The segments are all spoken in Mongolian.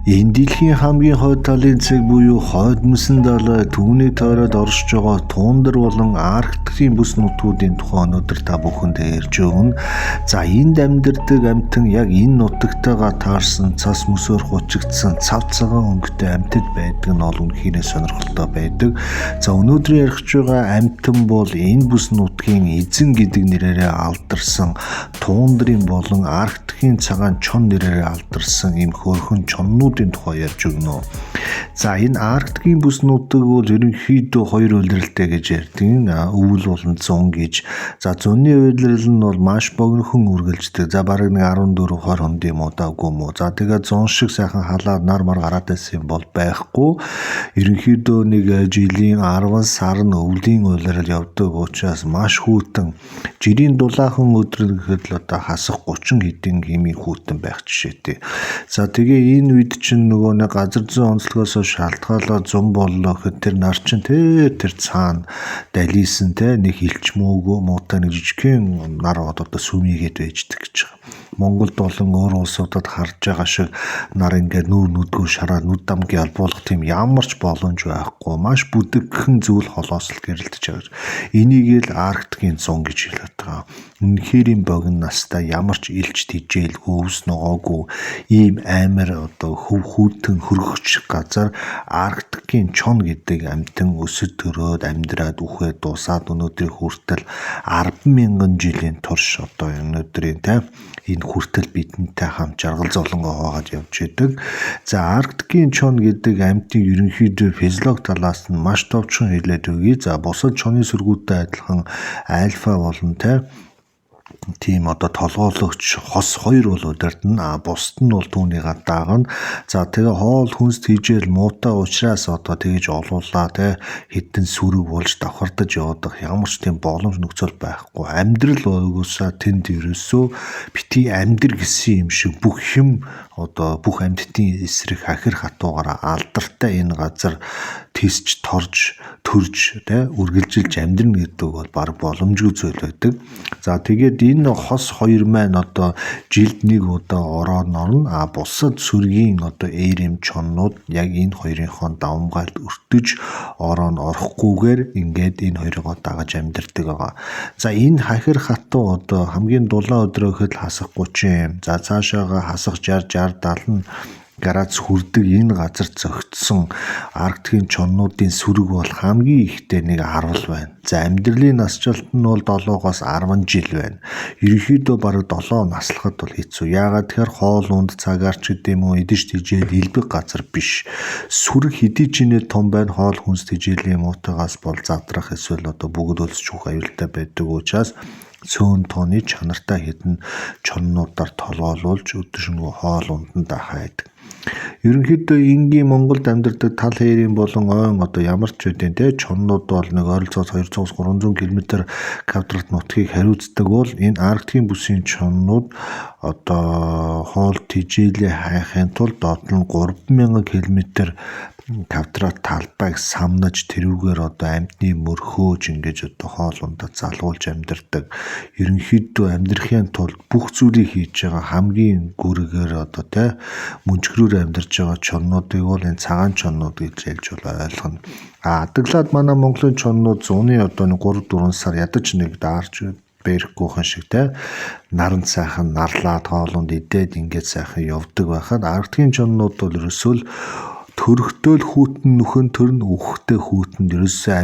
Энэ дэлхийн хамгийн хойд талын цэг буюу хойд мөсөн далай түүний тойроод оршиж байгаа туундар болон Арктикийн бүс нутгуудын тухай өнөөдөр та бүхэнд ярьж өгнө. За энд амьдардаг амьтан яг энэ нутагтайгаа таарсан цас мөсөөр хучигдсан цав цагаан өнгөтэй амьтад байдаг нь ол үнэхээр сонирхолтой байдаг. За өнөөдөр ярих байгаа амьтан бол энэ бүс нутгийн эзэн гэдэг нэрээрээ алдарсан туундрын болон Арктикийн цагаан чон нэрээрээ алдарсан ийм хөөрхөн чоннууд тухай ярьж өгнө. За энэ Арктикийн бүс нутаг бол ерөнхийдөө хоёр улиралтай гэж ярьдаг. Өвөл болон зун гэж. За зунны улирал нь бол маш богинохон үргэлждэг. За бараг 14-20 хонд юм уу даагүй юм уу. За тэгээд зун шиг сайхан халаар нар мар гараад байсан бол байхгүй. Ерөнхийдөө нэг жилийн 10 сар нь өвлийн улирал явдаг учраас маш хүйтэн. Жирийн дулаахан өдөр гэхэд л одоо хасах 30 хэдийн хэмийн хүйтэн байх жишээтэй. За тэгээ энэ үед чинь нөгөө нэг газар зүйн онцлогоос шалтгаалаад зун боллоо гэхэд тэр нар чинь тэр цаана далийсэн нэг хилчмөөгөө муутай нэг жижигхэн нар одоо сүмийгээд байждаг гэж байгаа. Монголд болон өөр улсуудад харж байгаа шиг нар ингээд нүүр нүдгүү шараад нүд дамгийн албуулах тийм ямар ч боломж байхгүй. Маш бүдэгхэн зүйл холоос л гэрэлтэж байгаа. Энийг л Арктикийн зун гэж хэлээд байгаа. Үнэхээр юм богино настай ямар ч илж тижээлгүй өвс ногоогүй ийм амар одоо хүүтэн хөргөж газар Арктикийн чон гэдэг амьтан өсөд төрөөд амьдраад үхээд дуусаад өнөөдрийн хүртэл 10,000 жилийн турш одоо өнөөдрийн энэ хүртэл бидэнтэй хамт жаргал зовлонгоо хаагаад явж идэг. За Арктикийн чон гэдэг амьтын ерөнхийдөө физиологи талаас нь маш товчхон хэлээд өгье. За бусад чоны сүргүүдтэй адилхан альфа болон тийм одоо толгойлогч хос хоёр бол удирдана. Бусд нь бол түүнийг даагна. За тэгээ хоол хүнс тийжэл муутай уучраас одоо тэгж олуулаа хитэн сүрэг болж давхардаж явах ямар ч тийм боломж нөхцөл байхгүй. Амьдрал угсаа тэнд ерөөсөө бити амьдр гэсэн юм шиг бүх хэм одоо бүх амьтдын эсрэг хахир хатуугаараа алдартай энэ газар тисч торж төрж үргэлжилж амьдрна гэдэг бол баг боломжгүй зүйл байдаг. За тэгээд энэ хос хоёр маань одоо жилд нэг удаа ороод орно. Бусад сүргийн одоо эйрэм чоннууд яг энэ хоёрынхон давмгаалд өртөж орохгүйгээр ингээд энэ хоёроо дагаж амьдардаг байгаа. За энэ хахир хатуу одоо хамгийн дулаан өдрөөхөд хасах 30 за цаашаага хасах 60 70 градус хүрдэг энэ газар зөгтсөн Арктикийн чоннуудын сүрэг бол хамгийн ихтэй нэг 10 байна. За амьдралын насжилт нь бол 7-оос 10 жил байна. Ерөнхийдөө бараг 7 наслахад бол хэцүү. Яагаад тэгэхээр хоол унд цагаарч гэдэг юм уу идэж тижээл илбэг газар биш. Сүрэг хэдий ч нэ том байна, хоол хүнс тижээлийн муутайгаас бол задрах эсвэл одоо бүгд өлсч үх аюултай байдаг учраас цөөн тооны чанартай хідэн чоннуудаар толгойлуулж өдөршөнгөө хоол ундандаа хайдаг. Ерөнхийдөө энгийн Монголд амьдардаг тал хээрийн болон ойн одоо ямар ч үдийн чоннууд бол нэг ойролцоогоос 200-300 км квадрат нутгийг хариуцдаг бол энэ Арктикийн бүсийн чоннууд одоо хоол тижээлээ хайхын тулд доотлон 3,000 км квадрат талбайг самнаж тэрүүгээр одоо амьтны мөрхөөж ингэж одоо хоол ундаа залгуулж амьдардаг. Ерөнхийдөө амьдрахын тулд бүх зүйлийг хийж байгаа хамгийн гүргээр одоо мөнчгрөөр амьдарч байгаа чоннуудыг бол энэ цагаан чоннууд гэж хэлж ойлгоно. Адаглаад манай Монголын чоннууд зуны одоо 3-4 сар ядаж нэг даарч бэрхгүйхэн шиг наран сайхан нарлаад хоолунд идээд ингээд сайхан явдаг байхад Арктикийн чоннууд бол ерөөсөө төрөхтөөл хүүтэн нүхэн төрн үхтэй хүүтэнд ерөөсөө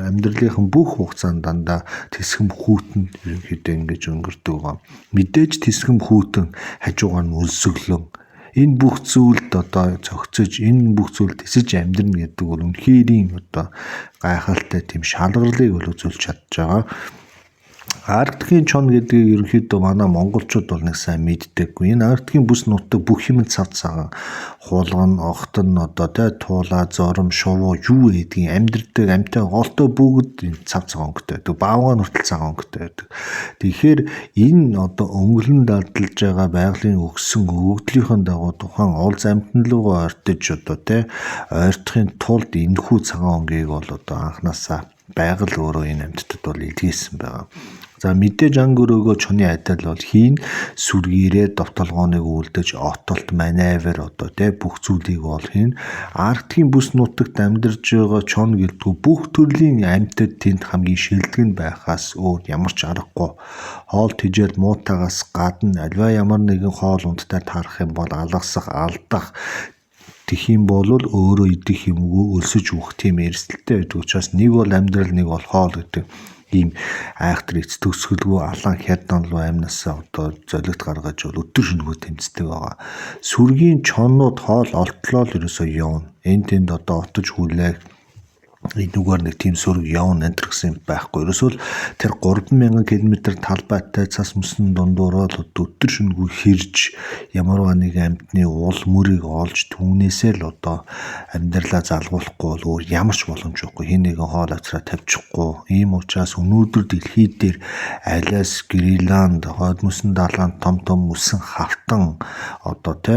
амьдралынхан бүх хугацаанд дандаа тэсгэм хүүтэн ерөнхийдөө ингэж өнгөрдөг байгаа. Мэдээж тэсгэм хүүтэн хажуугаар нь өлсөглөн энэ бүх зүйлд одоо цогцож энэ бүх зүйл тэсэж амьдрна гэдэг бол үнэхээр одоо гайхалтай тийм шалгарлыг үзүүлж чадж байгаа. Арктикийн чон гэдгийг ерөнхийдөө манай монголчууд бол нэг сайн мэддэггүй. Энэ Арктикийн бүс нутаг бүх юм цав цагаан. Хулган, огтон одоо туулаа, зорим, шувуу юу гэдгийг амьдэрдэг, амьтай голтой бүгд энэ цав цагаан өнгөтэй байдаг. Баавгаан хүртэл цагаан өнгөтэй байдаг. Тэгэхээр энэ одоо өнгөлн далдалж байгаа байгалийн өгсөн өгөгдлийнхэн дагуу тухайн улс амьтан руу ойртож одоо ойртохын тулд энэхүү цагаан өнгийг бол одоо анханасаа байгаль өөрөө энэ амьтдад бол илгээсэн байгаа. За мэдээж анги өрөөгөө чоны адил бол хийн сүргээрээ довтолгооныг үлдэж отолт маневр одоо тэ бүх зүйлийг бол хийн Арктикийн бүс нутагт амьдарж байгаа чон гэлтгүй бүх төрлийн амьтад тэнд хамгийн шилдэг нь байхаас өөр ямар ч аргагүй хоол тэжээл муутагаас гадна альва ямар нэгэн хоол ундтай таарах юм бол алгасах алдах тэх юм бол өөрөө идэх юмгүй өлсөж үхэх тийм эрсдэлтэй байдаг учраас нэг бол амьдрал нэг бол хоол гэдэг ийм айхтар эц төгсгөлгүй алан хятад руу амнасаа одоо золигт гаргаж бол өдөр шөнөгүй тэмцдэг байгаа. Сүргийн чоннууд хоол олтлоо л ерөөсөө явна. Энд тэнд одоо отож хүлээх энүүгээр нэг тийм сүрэг явна энэ гэсэн байхгүй. Ерөөсөө л тэр 3000 км талбайтай цас мөсөн дундуур л өдөр шөнөгүй хэрж ямарваа нэг амьтны уул мөрийг олж түүнээсээ л одоо амьдралаа залгуулахгүй бол өөр ямар ч боломжгүй. Хин нэгэн хоол авчраа тавьчихгүй. Ийм учраас өнөөдөр дэлхийд дээр Аляс, Гренланд, хойд мөсөн далайн том мөсөн хавтан одоо тэ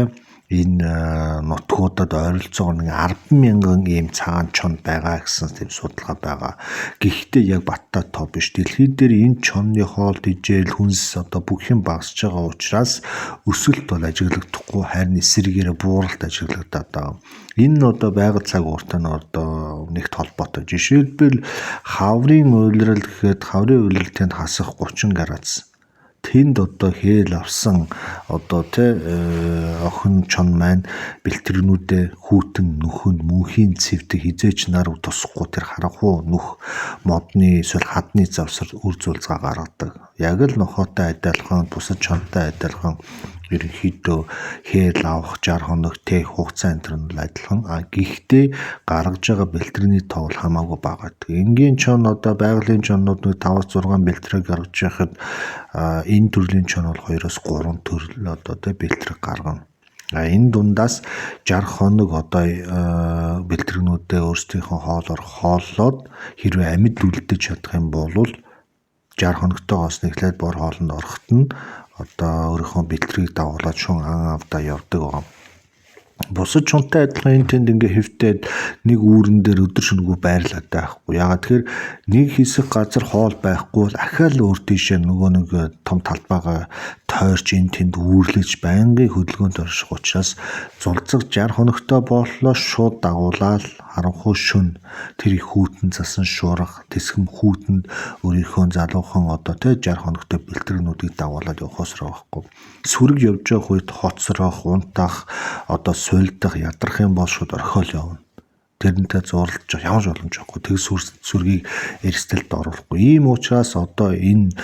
энэ нутгуудад ойролцоогоор нэг 10,000 ийм цагаан чон байгаа гэсэн тийм судалгаа байгаа. Гэхдээ яг баттай тоо биш. Дэлхийд дээр энэ чонны хоол тэжээл хүнс одоо бүх юм багасж байгаа учраас өсөлт бол ажиглагдахгүй харин эсрэгээрээ бууралт ажиглагдаад байгаа. Энэ нь одоо байгаль цаг ууртай нь одоо нэгт холбоотой. Жишээлбэл хаврын уйлрал гэхэд хаврын уйлралтын хасах 30 градус. Тэнд одоо хээл авсан одоо охин чон маань бэлтгэрнүүдээ хүүтэн нөхөнд мөнхийн цэвдэг хизээч нар тусахгүй тэр харанхуй нөх модны эсвэл хадны завсар үр зүйлцээ гаргадаг. Яг л нохоотой адилхан бусад чонтой адилхан ерөнхийдөө хээл авах 60 хоног тех хугацаа энэ адилхан. Гэхдээ гаргаж байгаа бэлтгэрний тоо хамаагүй бага. Энгийн чон одоо байгалийн чоннууд нэг 5-6 бэлтгэрийг гаргаж яхад энэ төрлийн чон бол 2-3 төрөл одоо бэлтгэр гаргана. Энэ дундаас 60 хоног одоо бэлтгэрнүүдээ өөрсдийнхөө хоолоор хооллоод хэрвээ амьд үлдэж чадах юм бол 60 хоногтойгоос нэхлээд бор хоолнд ороход нь одоо өөрийнхөө бэлтгийг дагуулад шун ан авдаа явдаг байгаа. Бусад чонтой адилхан энэ тэнд ингээ хэвтээд нэг үүрэн дээр өдөр шөнөгүй байрлаад байхгүй. Ягаад тэгэхээр нэг хэсэг газар хоол байхгүй бол ахаал өөр тийшээ нөгөө нэг том талбайгаа тойрч энэ тэнд үүрлэж байнгын хөдөлгөөнд орших учраас зулцаг 60 хоногтой боллоо шууд дагуулаад харанхуй шүн тэр их хүүтэн засан шуурах тэсгэм хүүтэнд өөрийнхөө залуухан одоо 60 хоногтой бэлтгэрнүүдийг дагуулад явахсраа байхгүй. Сүрэг явж явах үед хоцрох, унтах, одоо сулдах, ядрах юм бол шууд орхиол явна. Тэрнтэй зурлаж ямар ч боломжгүй. Тэг сүргийг эрсдэлд оруулахгүй. Ийм учраас одоо энэ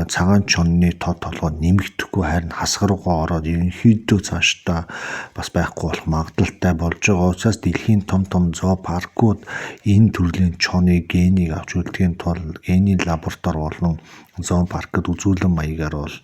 цагаан чонны тод толгой нэмэгдэхгүй харин хасгаруугаа ороод ерөнхийдөө цаашдаа бас байхгүй болох магадaltaй болж байгаа учраас дэлхийн том зоопаркууд энэ төрлийн чоны генийг авч үлдэхийн тулд гений лаборатори болон зоопаркд үзүүлэн маягаар бол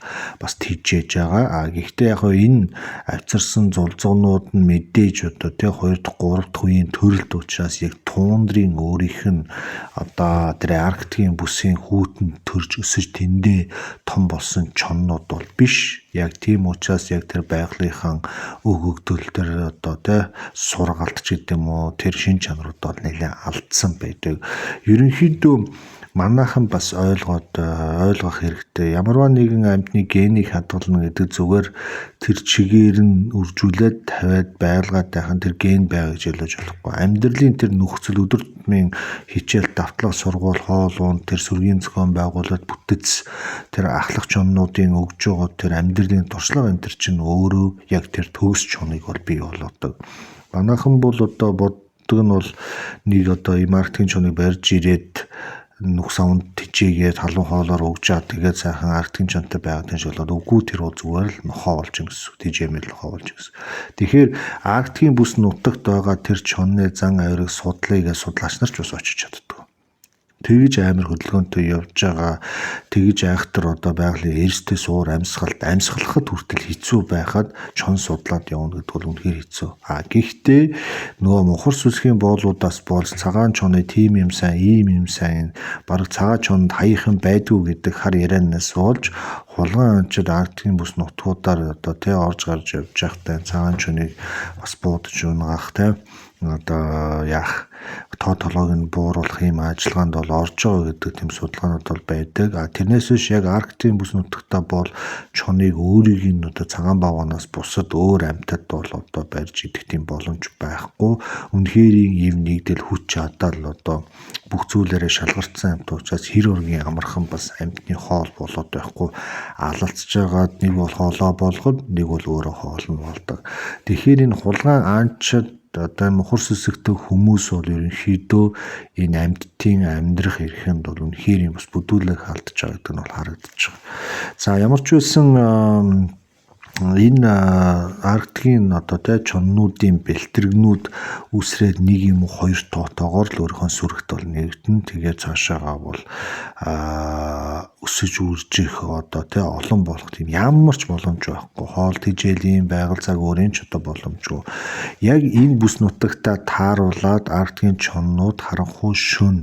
бас тийжээж байгаа. Гэхдээ яг энэ авчирсан зулцгнууд нь мэдээж одоо 2 дахь 3 дахь үеийн төрөлд учраас яг туундрын өөрийнх нь одоо тэр Арктикийн бүсийн хүүтэнд төрж өсөж тэндээ том болсон чоннууд бол биш. Яг тийм учраас яг тэр байгалийнхаа өгөгдөл тэр одоо сургаалт ч гэдэм үү тэр шин чанарууд бол нэлээд алдсан байдаг. Ерөнхийдөө манайхан бас ойлгох хэрэгтэй. Ямарваа нэгэн амьтны генийг хадгална гэдэг зүгээр тэр чигээр нь үржүүлээд тавиад байлгаад байхын тэр ген байгаа гэж ойлгож болохгүй. Амьдралын тэр нөхцөл өдөр тутмын хичээл давтлага сургууль хоол унд тэр сүргийн зохион байгуулалт бүтэц тэр ахлах чоннуудын өгж байгаа тэр амьдралын туршлага энэ төр чинь өөрөө яг тэр төгс чоныг бол бий болгодог. Манайхан бол одоо боддог нь бол нэг одоо Арктикийн чоныг барьж ирээд нүх савнд тижээгээд халуун хоолоор өгчаад тэгээд сайхан Арктикийн чонтой байгаад энэ болоод үгүй тэр бол зүгээр л нохоо болж гэсэн тижээмэл нохоо болж гэсэн. Тэгэхээр Арктикийн бүс нутагт байгаа тэр чонны зан авирыг судлыг судлаач нар ч бас очиж чаддаг. Тэгж амар хөдөлгөөнтэй явж байгаа тэгж айхтар одоо байгалийн эрсдэл суур амьсгалахад хүртэл хэцүү байхад чон судлаад явна гэдэг бол үнэхээр хэцүү. Гэхдээ нөгөө мухар сүсгийн боолуудаас болж цагаан чоны тийм юм сайн, ийм юм сайн, бараг цагаан чонд хаяхан байдгүй гэдэг хар ярианаас болж хулгай анчид Арктикийн бүс нутгуудаар одоо тий орж гарч явж байхдаа цагаан чүнийг бас буудаж унгах тий одоо яах тоо толгойг нь бууруулах юм ажиллагаанд бол орж байгаа гэдэг тийм судалгаанууд бол байдаг. Тэрнээс биш яг Арктикийн бүс нутагтаа бол чоныг өөрийг нь одоо цагаан багуунаас бусад өөр амьтад бол одоо барьж идэх тийм боломж байхгүй. Үнэхээр ийм нэгдэл хүч чадал одоо бүх зүйлээрээ шалгартсан амьт учраас хэр ургийн амархан бас амьтны хоол болоод байхгүй. Алалцж байгаад нэг бол хоолоо болгоод нэг бол өөрөө хоол нь болдог. Тэгэхээр энэ хулгай анчид одоо мухар сүсэгтэй хүмүүс бол ерөнхийдөө энэ амьтдын амьдрах эрхэнд бол үнэхээр юм бас бүдүүлэг халдж байгаа гэдэг нь бол харагдаж байгаа. За ямар ч үсэн энэ Арктикийн одоо тий чоннуудын бэлтгэргнүүд үсрээд нэг юм уу хоёр тоотоогоор л өөрийнхөө сүрэгт бол нэгдэн тэгээ цаашаагаа бол өсөж үржих одоо тий олон болох тийм ямар ч боломж байхгүй. Хоол тэжээлийн байгаль цаг өөрийн ч одоо боломжгүй. Яг энэ бүс нутагтаа тааруулаад Арктикийн чоннууд харанхуй шөн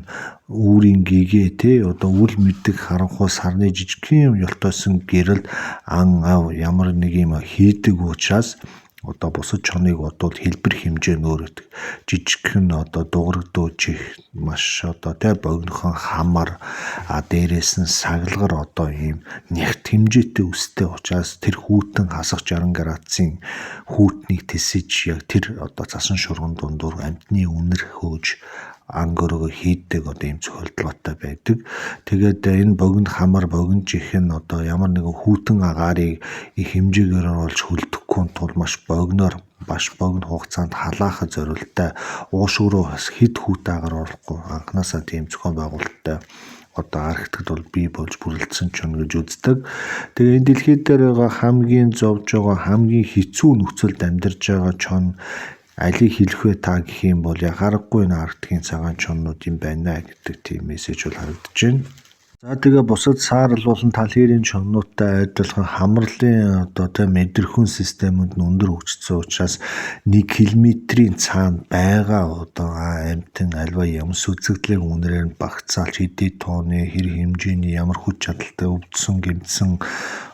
үүрийн гэгээ тий одоо үл мэддэг харанхуй сарны жижигхэн ёлтойсон гэрэл ан ав ямар нэг юм хийдэг учраас одоо бусад чоныг бодвол хэлбэр хэмжээ нөөрөдөг жижигхэн одоо дуурагдуучих маш одоо тий богинохон хамар дээрээс нь саглагар одоо ийм нягт хэмжээтэй өстэй учраас тэр хүүтэн хасах 60 градусын хүүтнийг тэсэж яг тэр одоо цасан шурган дундуур амьтны үнэр хөөж ангөрөөгөө хийдэг одоо ийм цохилдлоотой байдаг. Тэгээд энэ богино хамар богино жихэн одоо ямар нэгэн хүүтэн агаарыг их хэмжээгээр оруулж хөлдөхгүй тул маш богиноор баш богино хугацаанд халаахад зориултай уушруу бас хэд хүүт агаар оруулахгүй анханасаа тийм зохион байгуулалттай одоо Арктикт бол бий болж бүрэлдсэн ч гэж үздэг. Тэгээ энэ дэлхий дээр байгаа хамгийн зовж байгаа хамгийн хэцүү нөхцөлд амьдарч байгаа чон алийг хэлэх вэ та гэх юм бол яхаарахгүй энэ Арктикийн цагаан чоннууд юм байна гэдэг тийм мессеж бол харагдаж байна. За тэгээ бусад саарл болон тал хэрийн чоннуудтай адилхан хамрлын одоо тэ мэдрэхүүн системүүд нь өндөр хөгжсөн учраас 1 км-ийн цаана байгаа одоо амьтан альва ямс үзэгдлийн үнэрээр нь багцаалж хэдий тооны хэр хэмжээний ямар хүч чадалтай өвдсөн гэмтсэн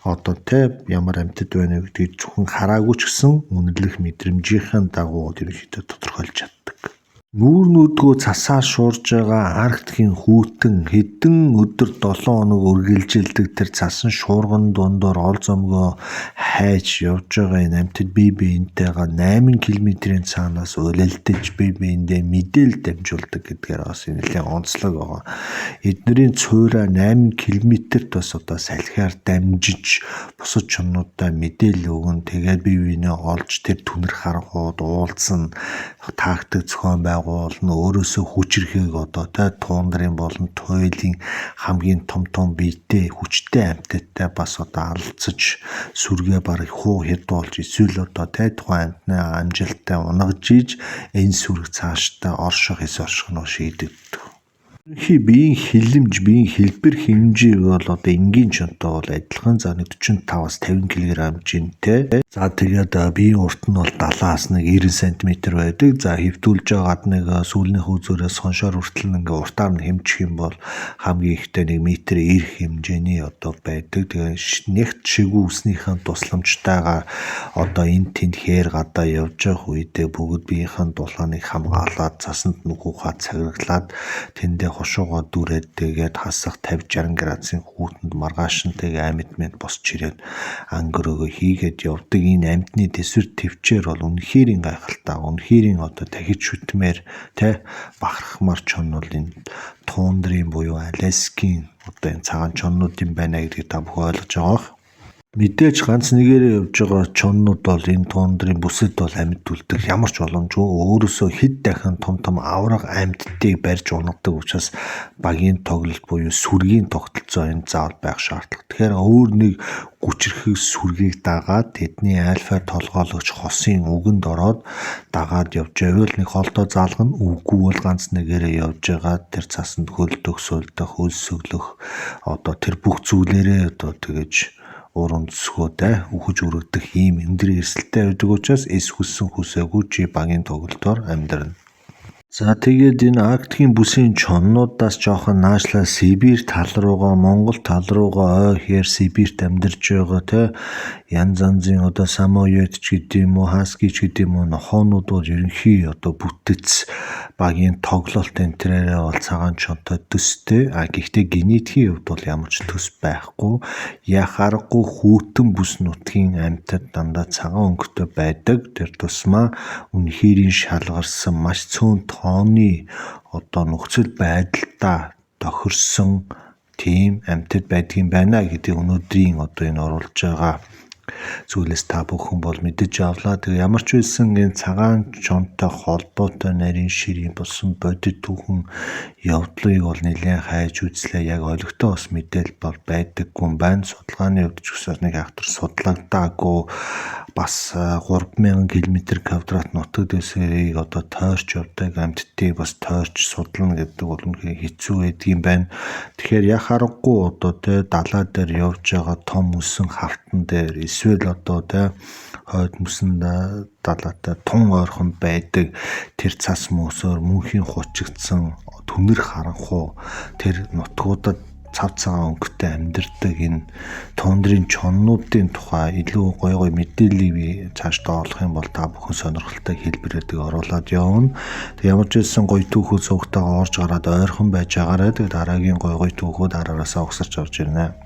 одоо тэ ямар амьтад байна гэдгийг зөвхөн хараагүй ч гэсэн үнэрлэх мэдрэмжийн дагуу ерөнхийдөө тодорхойлж чаддаг. Нүүр нүдгөө цасаар шуурж байгаа Арктикийн хүүтэн хэдэн өдөр 7 хоног үргэлжилдэг тэр цасан шуурган дундуур ол зомгоо хайж явж байгаа энэ амьтад бие биентэйгээ 8 км-ийн цаанаас улилдэж бие биендээ мэдээлэл дамжуулдаг гэдгээр бас нэлээд онцлог байгаа. Эднэрийн цуураа 8 км-т бас одоо салхиар дамжиж бусад чоннуудаа мэдээлэл өгөн тэгээд бие биенээ олж тэр түнэр харанхууд уулзсан тактик зохион байгуулна өөрөөсөө хүчрэхийг одоо тэ туундрын болон туйлын хамгийн том биетэй хүчтэй амьтадтай бас одоо алцаж сүргээ бараг хуу хэд болж эсвэл одоо тэ тухайн амьтны амжилттай унгаж иж энэ сүрэг цаашдаа орших оршихноо шийдэгддэг. Ерөнхий биеийн хилэмж, биеийн хэлбэр хэмжээ бол одоо энгийн чонтой бол адилхан. За 45-аас 50 кг хэмжээтэй. За тэгээд биеийн урт нь бол 70-аас 90 см байдаг. За хэвдүүлж байгаад нэг сүүлнийх үзүүрээс хоншоор хүртэл ингээ уртаар нь хэмжих юм бол хамгийн ихтэй 1 м 90 хэмжээний одоо байдаг. Тэгээд нэгт шигүү үснийхэн тусламжтайгаар одоо энэ тэнд хээр гадаа явж явах үедээ бүгд биеийнхэн дулааныг хамгаалаад цасанд нүхүүхаа цагираглаад тэндээ хошуугаа дүрээд тэгээд хасах 50-60 градусын хүүтэнд маргаашинтэйг амьд мэд босч ирээд ангөрөөгөө хийгээд явдаг энэ амьтны төсвөр төвчээр бол үнэхээр гайхалтай. Үнэхээр одоо дахиж шүтмээр тэ бахархмаар чон бол энэ туундрын буюу Аляскийн одоо энэ цагаан чоннууд юм байна гэдгийг та бүхэн ойлгож байгаа. Мэдээж ганц нэгээрээ явж байгаа чоннууд бол энэ туундрын бүсэд бол амьд үлдэх ямар ч боломжгүй. Өөрөөсөө хэд дахин том авраг амьдтыг барьж унагадаг учраас багийн тоглолт буюу сүргийн тогтолцоо энэ заавал байх шаардлага. Тэгэхээр өөр нэг гүчрэхэг сүргийг дагаад тэдний альфа толгойлогч хосын үгэнд ороод дагаад явж байвал нэг холдоо заалгана. Үгүй бол ганц нэгээрээ явж байгаа тэр цасанд хөлдөх, сулдах, өлсөглөх одоо тэр бүх зүйлээрээ одоо тэгэж уран төсгөөтэй үхэж өргөдөх ийм өндөр эрсдэлтэй байдаг учраас эс хүссэн хүсээгүй чи багийн тоглолтоор амьдрна. За тэгээд энэ Арктикийн бүсийн чоннуудаас жоохон наашлаа Сибирь тал руугаа, Монгол тал руугаа ойхээр Сибирьт амьдарч байгаа те янз янзын одоо Самоёд ч гэдэм үү, Хаски ч гэдэм үү нохоонууд бол ерөнхий одоо бүтэц багийн тоглолт энтрээрээ бол цагаан чонтой төстэй. Гэхдээ генетикийн хувьд бол ямар ч төс байхгүй. Яах аргагүй хүүтэн бүс нутгийн амьтад дандаа цагаан өнгөтэй байдаг. Тэр тусмаа үнэхэрийн шалгарсан маш цөөн тооны одоо нөхцөл байдалтай тохирсон тийм амьтад байдгийн байна гэдэг өнөөдрийн одоо энэ оруулж байгаа зүйлээс та бүхэн бол мэдэж авлаа. Тэгээ ямар ч байсан энэ цагаан чонтой холбоотой нарийн ширийн болсон бодит түүхэн явдлыг бол нэлээд хайж үзлээ. Яг олигтой бас мэдээлэл бол байдаггүй юм байна. Судалгааны хувьд ч гэсэн нэг автор судлагдаагүй бас 3000 км² нутаг дэвсгэрийг одоо тойрч явдаг амьтдыг бас тойрч судлана гэдэг бол үнэхээр хэцүү байдаг юм байна. Тэгэхээр яхах аргагүй одоо тэ далай дээр явж байгаа том өсөн хавтан дээр эсвэл одоо тэ хойд мөсөн далайтай тун ойрхон байдаг тэр цас мөсөөр мөнхийн хучигдсан түнэр харанхуу тэр нутгуудад цав цагаан өнгөтэй амьдардаг энэ тундрын чоннуудын тухай илүү гой мэдээллийг би цааш доолох юм бол та бүхэн сонирхолтой хэлбэрээдэг оруулаад явна. Тэг ямар ч байсан гоё түүхүүд суугтайгаа орж гараад ойрхон байж агаарай. Тэг дараагийн гоё түүхүүд араараасаа угсарч орж ирнэ.